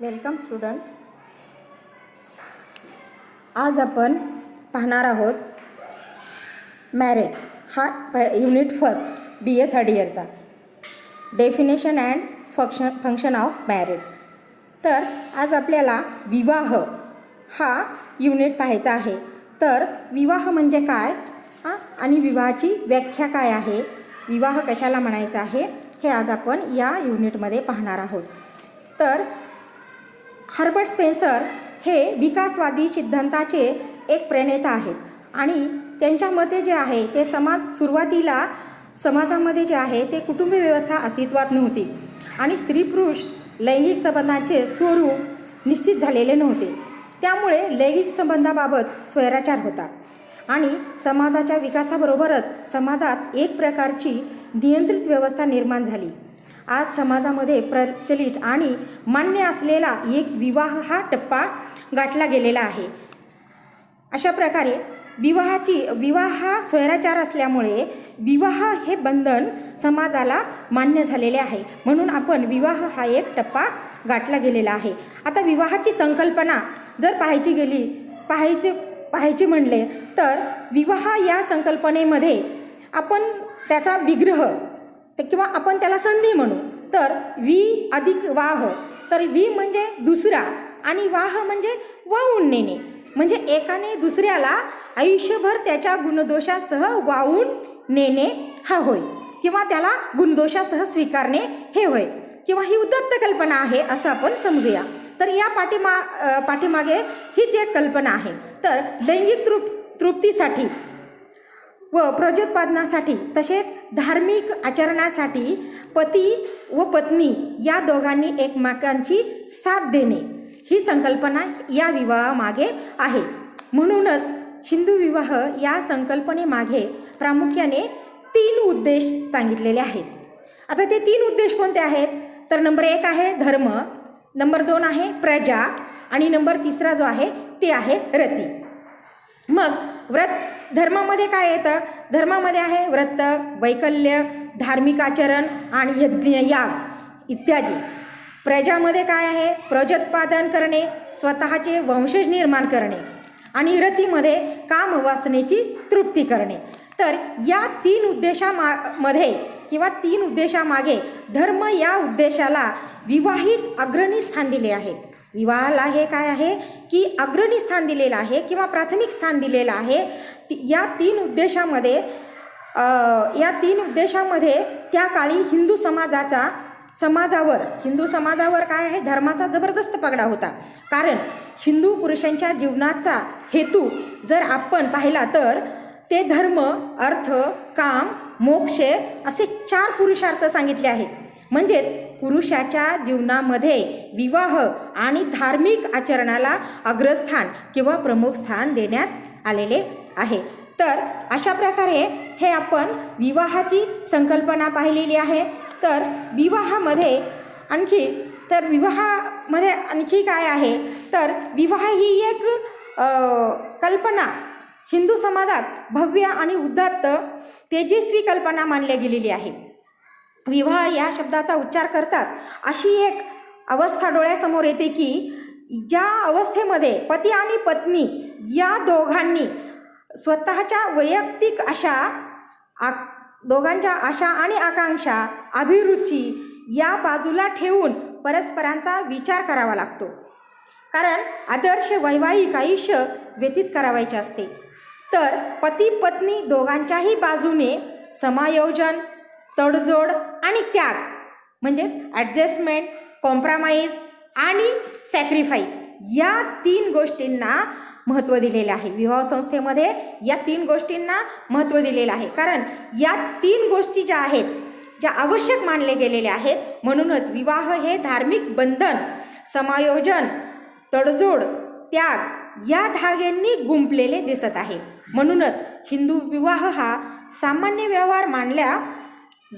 Welcome student. आज आपण पाहणार आहोत मॅरेज हा युनिट फर्स्ट BA थर्ड इयरचा definition and function of marriage. तर आज आपल्याला विवाह हा युनिट पाहायचा आहे. तर विवाह म्हणजे काय आणि विवाहाची व्याख्या काय आहे, विवाह कशाला म्हणायचा आहे, हे आज आपण या युनिटमध्ये पाहणार आहोत. तर हर्बर्ट स्पेन्सर हे विकासवादी सिद्धांताचे एक प्रणेता आहेत आणि त्यांच्या मते जे आहे ते सुरुवातीला समाजामध्ये जे आहे ते कुटुंब व्यवस्था अस्तित्वात नव्हती आणि स्त्री पुरुष लैंगिक संबंधांचे स्वरूप निश्चित झालेले नव्हते. त्यामुळे लैंगिक संबंधाबाबत स्वैराचार होता आणि समाजाच्या विकासाबरोबरच समाजात एक प्रकारची नियंत्रित व्यवस्था निर्माण झाली. आज समाजामध्ये प्रचलित आणि मान्य असलेला एक विवाह हा टप्पा गाठला गेलेला आहे. अशा प्रकारे विवाह हा स्वैराचार असल्यामुळे विवाह हे बंधन समाजाला मान्य झालेले आहे, म्हणून आपण विवाह हा एक टप्पा गाठला गेलेला आहे. आता विवाहाची संकल्पना जर पाहायची म्हणले तर विवाह या संकल्पनेमध्ये आपण त्याचा विग्रह किंवा आपण त्याला संधी म्हणू तर वि अधिक वाह. तर वि म्हणजे दुसरा आणि वाह म्हणजे वाहून नेणे, म्हणजे एकाने दुसऱ्याला आयुष्यभर त्याच्या गुणदोषासह वाहून नेणे हा होय, किंवा त्याला गुणदोषासह स्वीकारणे हे होय, किंवा ही उद्धत कल्पना आहे असं आपण समजूया. तर या पाठीमागे हीच एक कल्पना आहे. तर लैंगिक तृप्तीसाठी व प्रजोत्पादनासाठी तसेच धार्मिक आचरणासाठी पती व पत्नी या दोघांनी एकमेकांची साथ देणे ही संकल्पना या विवाहामागे आहे. म्हणूनच हिंदू विवाह या संकल्पनेमागे प्रामुख्याने 3 उद्देश सांगितलेले आहेत. आता ते 3 उद्देश कोणते आहेत? तर नंबर 1 आहे धर्म, नंबर 2 आहे प्रजा आणि नंबर 3 जो आहे ते आहे रती. मग धर्मामध्ये काय येतं? धर्मामध्ये आहे व्रत, वैकल्य, धार्मिक आचरण आणि यज्ञ याग इत्यादी. प्रजामध्ये काय आहे? प्रजोत्पादन करणे, स्वतःचे वंशज निर्माण करणे आणि रतीमध्ये काम वासनेची तृप्ती करणे. तर या 3 उद्देशामध्ये किंवा 3 उद्देशामागे धर्म या उद्देशाला विवाहित अग्रणी स्थान दिले आहे. विवाहाला हे काय आहे की अग्रणी स्थान दिलेलं आहे किंवा प्राथमिक स्थान दिलेलं आहे. या 3 उद्देशामध्ये त्या काळी हिंदू समाजावर काय आहे? धर्माचा जबरदस्त पगडा होता. कारण हिंदू पुरुषांच्या जीवनाचा हेतू जर आपण पाहिला तर ते धर्म, अर्थ, काम, मोक्ष असे 4 पुरुषार्थ सांगितले आहेत. म्हणजेच पुरुषाच्या जीवनामध्ये विवाह आणि धार्मिक आचरणाला अग्रस्थान किंवा प्रमुख स्थान देण्यात आलेले आहे. तर अशा प्रकारे हे आपण विवाहाची संकल्पना पाहिलेली आहे. तर विवाहामध्ये आणखी काय आहे? तर विवाह ही एक कल्पना हिंदू समाजात भव्य आणि उदात्त तेजस्वी कल्पना मानली गेलेली आहे. विवाह या शब्दाचा उच्चार करताच अशी एक अवस्था डोळ्यासमोर येते की ज्या अवस्थेमध्ये पती आणि पत्नी या दोघांनी स्वतःच्या वैयक्तिक दोघांच्या आशा आणि आकांक्षा, अभिरुची या बाजूला ठेवून परस्परांचा विचार करावा लागतो. कारण आदर्श वैवाहिक आयुष्य व्यतीत करावायचे असते. तर पती पत्नी दोघांच्याही बाजूने समायोजन, तडजोड आणि त्याग म्हणजेच ॲडजस्टमेंट, कॉम्प्रोमाइज आणि सॅक्रिफाईस या 3 गोष्टींना महत्त्व दिलेले आहे. विवाह संस्थेमध्ये या 3 गोष्टींना महत्त्व दिलेलं आहे. कारण या 3 गोष्टी ज्या आहेत, ज्या आवश्यक मानले गेलेले आहेत, म्हणूनच विवाह हे धार्मिक बंधन, समायोजन, तडजोड, त्याग या धाग्यांनी गुंफलेले दिसत आहे. म्हणूनच हिंदू विवाह हा सामान्य व्यवहार मानल्या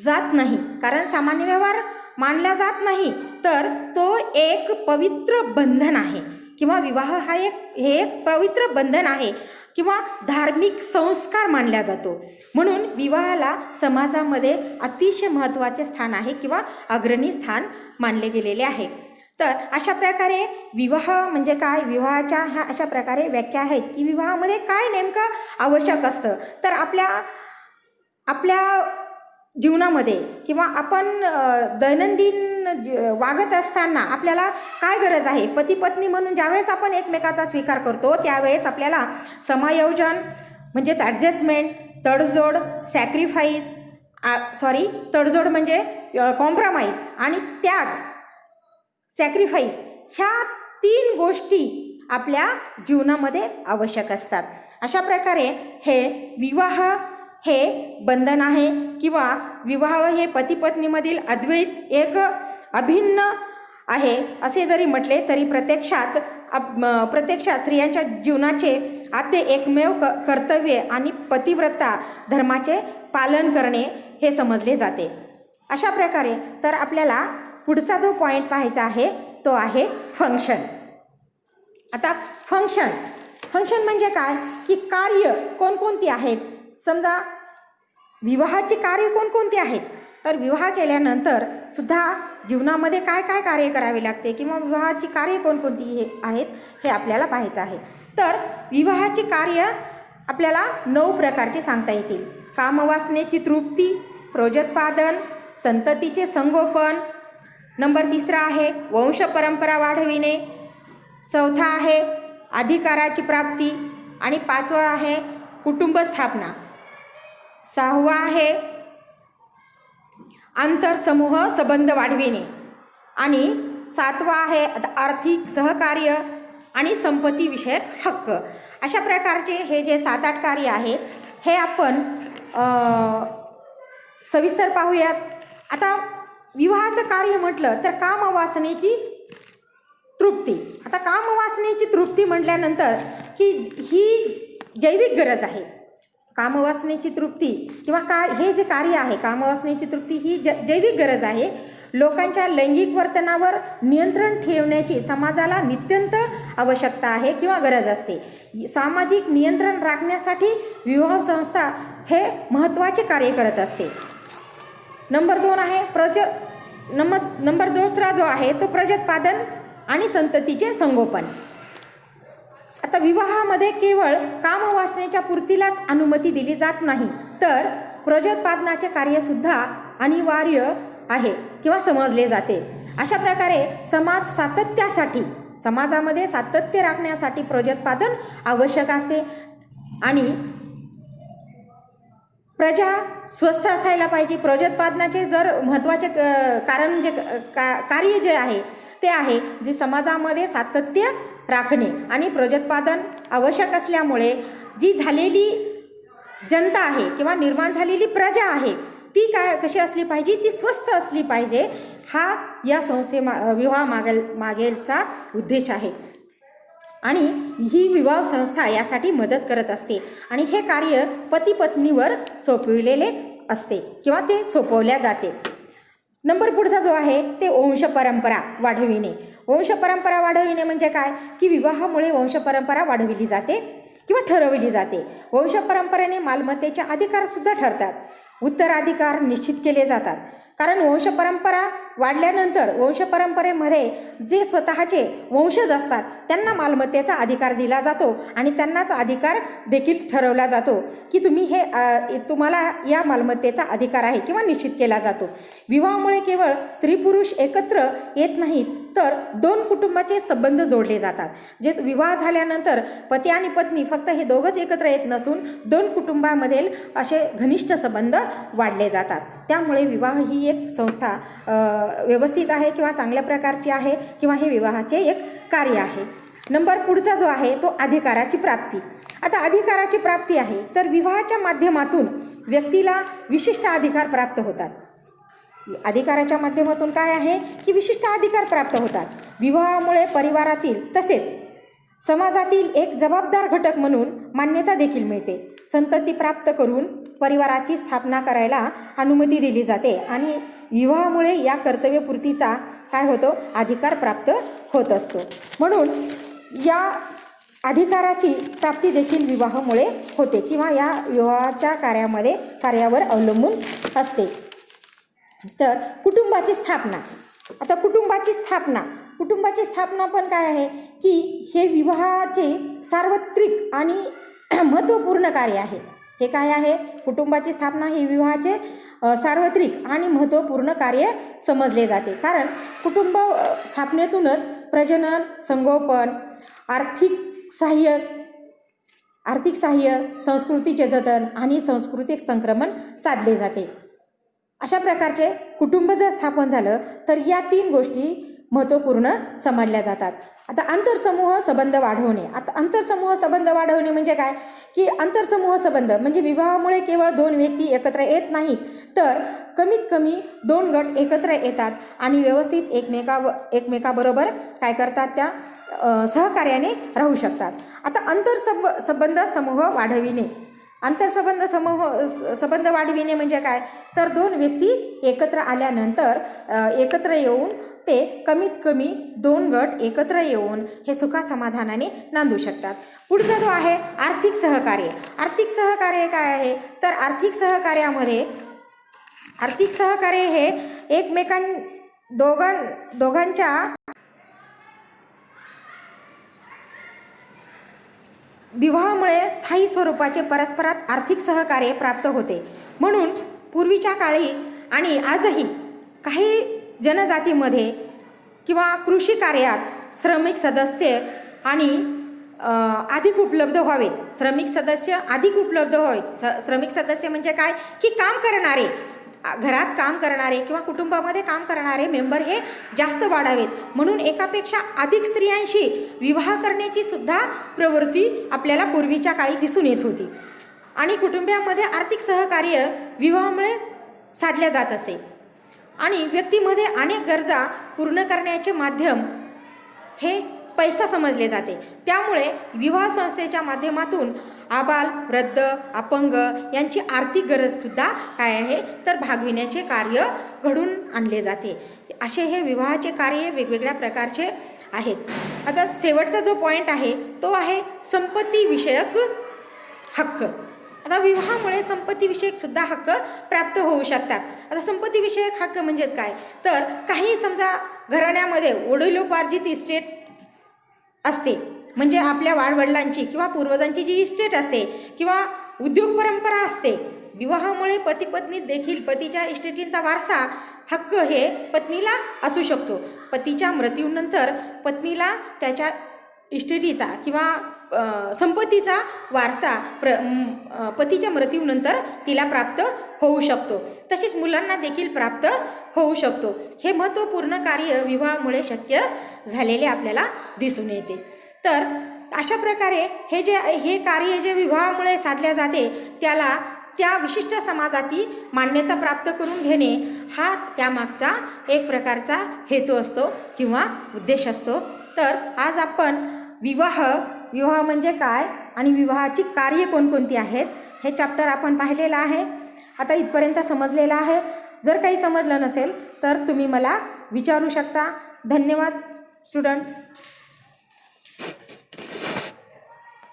जात नाही. कारण सामान्य व्यवहार मानला जात नाही तर तो एक पवित्र बंधन आहे किंवा विवाह हा एक पवित्र बंधन आहे किंवा धार्मिक संस्कार मानला जातो. म्हणून विवाहाला समाजामध्ये अतिशय महत्त्वाचे स्थान आहे किंवा अग्रणी स्थान मानले गेलेले आहे. तर अशा प्रकारे विवाह म्हणजे काय, विवाहाच्या ह्या अशा प्रकारे व्याख्या आहेत की विवाहामध्ये काय नेमकं आवश्यक असतं. तर आपल्या जीवनामध्ये किंवा आपण दैनंदिन वागत असताना आपल्याला काय गरज आहे, पती पत्नी म्हणून ज्यावेळेस आपण एकमेकाचा स्वीकार करतो त्यावेळेस आपल्याला समायोजन म्हणजेच ॲडजस्टमेंट, तडजोड, सॅक्रिफाईस तडजोड म्हणजे कॉम्प्रोमाइज आणि त्याग, सॅक्रिफाईस, ह्या 3 गोष्टी आपल्या जीवनामध्ये आवश्यक असतात. अशा प्रकारे हे विवाह हे बंधन आहे किंवा विवाह हे पती पत्नीमधील अद्वैत एक अभिन्न आहे असे जरी म्हटले तरी प्रत्यक्षात स्त्रियांच्या जीवनाचे आद्य एकमेव कर्तव्य आणि पतिव्रता धर्माचे पालन करणे हे समजले जाते. अशा प्रकारे तर आपल्याला पुढचा जो पॉईंट पाहायचा आहे तो आहे फंक्शन. आता फंक्शन म्हणजे काय की कार्य कोणकोणती आहेत. समजा विवाहाची कार्य कोणकोणती आहेत, तर विवाह केल्यानंतर सुद्धा जीवनामध्ये काय काय कार्य करावे लागते किंवा विवाहाची कार्य कोणकोणती आहेत हे आपल्याला पाहायचं आहे. तर विवाहाची कार्य आपल्याला 9 प्रकारचे सांगता येतील. कामवासनेची तृप्ती, प्रोजोत्पादन, संततीचे संगोपन, नंबर 3 आहे वंशपरंपरा वाढविणे, 4 आहे अधिकाराची प्राप्ती आणि 5 आहे कुटुंब स्थापना, 6 आहे आंतरसमूह संबंध वाढविणे आणि 7 आहे आर्थिक सहकार्य आणि संपत्तीविषयक हक्क. अशा प्रकारचे हे जे 7-8 कार्य आहेत हे आपण सविस्तर पाहूयात. आता विवाहाचं कार्य म्हटलं तर कामवासनेची तृप्ती. आता कामवासनेची तृप्ती म्हटल्यानंतर ही जैविक गरज आहे. कामवासनेची तृप्ती किंवा हे जे कार्य आहे कामवासनेची तृप्ती ही जैविक गरज आहे. लोकांच्या लैंगिक वर्तनावर नियंत्रण ठेवण्याची समाजाला नित्यंत आवश्यकता आहे किंवा गरज असते. सामाजिक नियंत्रण राखण्यासाठी विवाह संस्था हे महत्त्वाचे कार्य करत असते. नंबर 2 आहे नंबर 2 जो आहे तो प्रजोत्पादन आणि संततीचे संगोपन. आता विवाहामध्ये केवळ कामवासनेच्या पूर्तीलाच अनुमती दिली जात नाही तर प्रजोत्पादनाचे कार्यसुद्धा अनिवार्य आहे किंवा समजले जाते. अशा प्रकारे समाजामध्ये सातत्य राखण्यासाठी प्रजोत्पादन आवश्यक असते आणि प्रजा स्वस्थ असायला पाहिजे. प्रजोत्पादनाचे जर महत्त्वाचे कारण जे कार्य जे आहे ते आहे जे समाजामध्ये सातत्य राखणे आणि प्रजोत्पादन आवश्यक असल्यामुळे जी झालेली जनता आहे किंवा निर्माण झालेली प्रजा आहे ती कशी असली पाहिजे, ती स्वस्थ असली पाहिजे. हा या विवाह मागेलचा उद्देश आहे आणि ही विवाह संस्था यासाठी मदत करत असते आणि हे कार्य पती पत्नीवर सोपविलेले असते किंवा ते सोपवल्या जाते. नंबर पुढचा जो आहे ते वंशपरंपरा वाढविणे. वंशपरंपरा वाढविणे म्हणजे काय की विवाहामुळे वंशपरंपरा वाढविली जाते किंवा ठरवली जाते. वंशपरंपरेने मालमत्तेचे अधिकारसुद्धा ठरतात. उत्तराधिकार निश्चित केले जातात. कारण वंशपरंपरा वाढल्यानंतर वंशपरंपरेमध्ये जे स्वतःचे वंशज असतात त्यांना मालमत्तेचा अधिकार दिला जातो आणि त्यांनाच अधिकार देखील ठरवला जातो की तुम्हाला या मालमत्तेचा अधिकार आहे किंवा निश्चित केला जातो. विवाहामुळे केवळ स्त्री पुरुष एकत्र येत नाहीत तर 2 कुटुंबाचे संबंध जोडले जातात. जे विवाह झाल्यानंतर पती आणि पत्नी फक्त हे दोघंच एकत्र येत नसून 2 कुटुंबामधील असे घनिष्ठ संबंध वाढले जातात. त्यामुळे विवाह ही एक संस्था व्यवस्थित आहे किंवा चांगल्या प्रकारची आहे किंवा हे विवाहाचे एक कार्य आहे. नंबर पुढचा जो आहे तो अधिकाराची प्राप्ती. आता अधिकाराची प्राप्ती आहे तर विवाहाच्या माध्यमातून व्यक्तीला विशिष्ट अधिकार प्राप्त होतात. अधिकाराच्या माध्यमातून काय आहे की विशिष्ट अधिकार प्राप्त होतात. विवाहामुळे परिवारातील तसेच समाजातील एक जबाबदार घटक म्हणून मान्यता देखील मिळते. संतती प्राप्त करून परिवाराची स्थापना करायला अनुमती दिली जाते आणि विवाहामुळे या कर्तव्यपूर्तीचा काय होतो अधिकार प्राप्त होत असतो. म्हणून या अधिकाराची प्राप्ती देखील विवाहामुळे होते किंवा या विवाहाच्या कार्यावर अवलंबून असते. तर कुटुंबाची स्थापना. आता कुटुंबाची स्थापना कुटुंबाची स्थापना पण काय आहे की हे विवाहाचे सार्वत्रिक आणि महत्त्वपूर्ण कार्य आहे. हे काय आहे? कुटुंबाची स्थापना ही विवाहाचे सार्वत्रिक आणि महत्त्वपूर्ण कार्य समजले जाते. कारण कुटुंब स्थापनेतूनच प्रजनन, संगोपन, आर्थिक सहाय्य, संस्कृतीचे जतन आणि सांस्कृतिक संक्रमण साधले जाते. अशा प्रकारचे कुटुंब जर स्थापन झालं तर या 3 गोष्टी महत्त्वपूर्ण समजल्या जातात. आता आंतरसमूह संबंध वाढवणे. आता आंतरसमूह संबंध वाढवणे म्हणजे काय की आंतरसमूह संबंध म्हणजे विवाहामुळे केवळ 2 व्यक्ती एकत्र येत नाहीत, तर कमीत कमी 2 गट एकत्र येतात आणि व्यवस्थित एकमेकाबरोबर काय करतात, त्या सहकार्याने राहू शकतात. आता आंतरसंबंध समूह वाढविणे. संबंध वाढविणे म्हणजे काय तर 2 व्यक्ती एकत्र आल्यानंतर एकत्र येऊन ते कमीत कमी 2 गट एकत्र येऊन हे सुखासमाधानाने नांदू शकतात. पुढचा जो आहे आर्थिक सहकार्य. आर्थिक सहकार्य काय आहे तर आर्थिक सहकार्य हे दोघांच्या विवाहामुळे स्थायी स्वरूपाचे परस्परात आर्थिक सहकार्य प्राप्त होते. म्हणून पूर्वीच्या काळी आणि आजही काही जनजातीमध्ये किंवा कृषी कार्यात श्रमिक सदस्य अधिक उपलब्ध व्हावेत. श्रमिक सदस्य म्हणजे काय की काम करणारे, घरात काम करणारे किंवा कुटुंबामध्ये काम करणारे मेंबर हे जास्त वाढावेत, म्हणून एकापेक्षा अधिक स्त्रियांशी विवाह करण्याची सुद्धा प्रवृत्ती आपल्याला पूर्वीच्या काळी दिसून येत होती. आणि कुटुंबामध्ये आर्थिक सहकार्य विवाहामुळे साधल्या जात असे. आणि व्यक्तीमध्ये अनेक गरजा पूर्ण करण्याचे माध्यम हे पैसा समजले जाते. त्यामुळे विवाह संस्थेच्या माध्यमातून आबाल, वृद्ध, अपंग यांची आर्थिक गरजसुद्धा काय आहे तर भागविण्याचे कार्य घडून आणले जाते. असे हे विवाहाचे कार्य वेगवेगळ्या प्रकारचे आहेत. आता शेवटचा जो पॉईंट आहे तो आहे संपत्ती विषयक हक्क. आता विवाहामुळे संपत्तीविषयक सुद्धा हक्क प्राप्त होऊ शकतात. आता संपत्तीविषयक हक्क म्हणजेच काय तर काही समजा घराण्यामध्ये वडिलोपार्जित इस्टेट असते, म्हणजे आपल्या वाडवडिलांची किंवा पूर्वजांची जी इस्टेट असते किंवा उद्योग परंपरा असते. विवाहामुळे पती पत्नीत देखील पतीच्या इस्टेटींचा वारसा हक्क हे पत्नीला असू शकतो. पतीच्या मृत्यूनंतर पत्नीला त्याच्या इस्टेटीचा किंवा संपत्तीचा वारसा पतीच्या मृत्यूनंतर तिला प्राप्त होऊ शकतो. तसेच मुलांना देखील प्राप्त होऊ शकतो. हे महत्त्वपूर्ण कार्य विवाहामुळे शक्य झालेले आपल्याला दिसून येते. तर अशा प्रकारे हे कार्य जे विवाहामुळे साधले जाते त्याला त्या विशिष्ट समाजाती मान्यता प्राप्त करून घेणे हाच त्यामागचा एक प्रकारचा हेतू असतो किंवा उद्देश असतो. तर आज आपण विवाह म्हणजे काय आणि विवाहाची कार्य कोणकोणती आहेत हे चॅप्टर आपण पाहिलेलं आहे. आता इथपर्यंत समजलेलं आहे. जर काही समजलं नसेल तर तुम्ही मला विचारू शकता. धन्यवाद स्टुडंट.